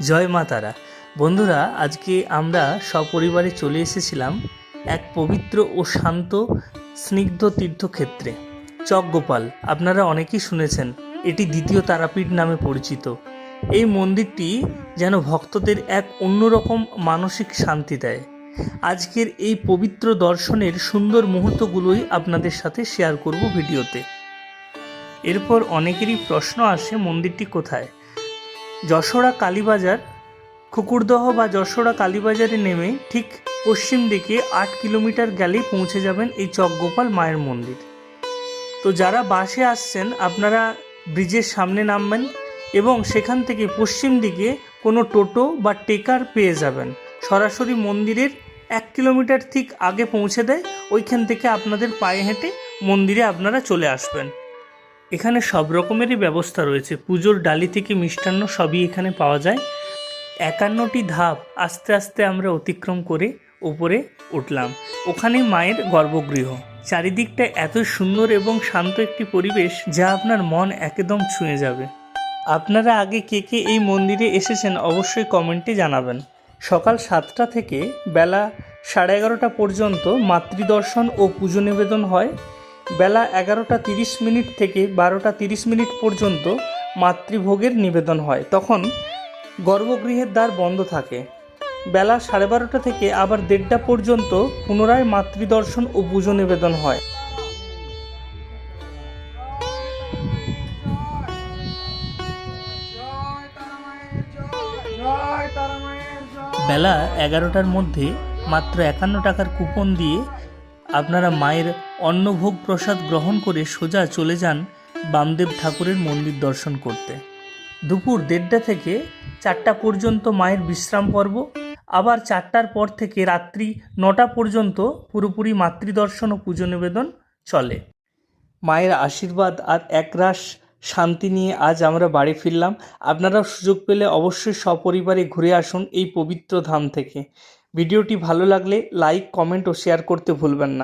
জয় মা তারা। বন্ধুরা, আজকে আমরা সপরিবারে চলে এসেছিলাম এক পবিত্র ও শান্ত স্নিগ্ধ তীর্থক্ষেত্রে, চকগোপাল। আপনারা অনেকেই শুনেছেন, এটি দ্বিতীয় তারাপীঠ নামে পরিচিত। এই মন্দিরটি যেন ভক্তদের এক অন্যরকম মানসিক শান্তি দেয়। আজকের এই পবিত্র দর্শনের সুন্দর মুহূর্তগুলোই আপনাদের সাথে শেয়ার করব ভিডিওতে। এরপর অনেকেরই প্রশ্ন আসে, মন্দিরটি কোথায়? যশোড়া কালীবাজার, খুকুরদহ বা যশোড়া কালীবাজারে নেমে ঠিক পশ্চিম দিকে 8 কিলোমিটার গেলেই পৌঁছে যাবেন এই চকগোপাল মায়ের মন্দির। তো যারা বাসে আসছেন, আপনারা ব্রিজের সামনে নামবেন এবং সেখান থেকে পশ্চিম দিকে কোনো টোটো বা টেকার পেয়ে যাবেন। সরাসরি মন্দিরের 1 কিলোমিটার ঠিক আগে পৌঁছে দেয়। ওইখান থেকে আপনাদের পায়ে হেঁটে মন্দিরে আপনারা চলে আসবেন। এখানে সব রকমেরই ব্যবস্থা রয়েছে, পুজোর ডালি থেকে মিষ্টান্ন সবই এখানে পাওয়া যায়। 51টি ধাপ আস্তে আস্তে আমরা অতিক্রম করে উপরে উঠলাম। ওখানে মায়ের গর্ভগৃহ। চারিদিকটা এত সুন্দর এবং শান্ত একটি পরিবেশ, যা আপনার মন একদম ছুঁয়ে যাবে। আপনারা আগে কে কে এই মন্দিরে এসেছেন অবশ্যই কমেন্টে জানাবেন। সকাল 7টা থেকে বেলা 11:30 পর্যন্ত মাতৃদর্শন ও পুজো নিবেদন হয়। বেলা 11:30 থেকে 12:30 পর্যন্ত মাতৃভোগের নিবেদন হয়। তখন গর্ভগৃহের দ্বার বন্ধ থাকে। বেলা 12:30 থেকে আবার 1:30 পর্যন্ত পুনরায় মাতৃদর্শন ও পুজো নিবেদন হয়। বেলা 11টার মধ্যে মাত্র 51 টাকার কুপন দিয়ে আপনারা মায়ের অন্নভোগ প্রসাদ গ্রহণ করে সোজা চলে যান বামদেব ঠাকুরের মন্দির দর্শন করতে। দুপুর 1:30 থেকে 4টা পর্যন্ত মায়ের বিশ্রাম পর্ব, আবার 4টার পর থেকে রাত্রি 9টা পর্যন্ত পুরোপুরি মাতৃদর্শন ও পুজো নিবেদন চলে। মায়ের আশীর্বাদ আর একরাশ শান্তি নিয়ে আজ আমরা বাড়ি ফিরলাম। আপনারাও সুযোগ পেলে অবশ্যই সপরিবারে ঘুরে আসুন এই পবিত্র ধাম থেকে। ভিডিওটি ভালো লাগলে লাইক, কমেন্ট ও শেয়ার করতে ভুলবেন না।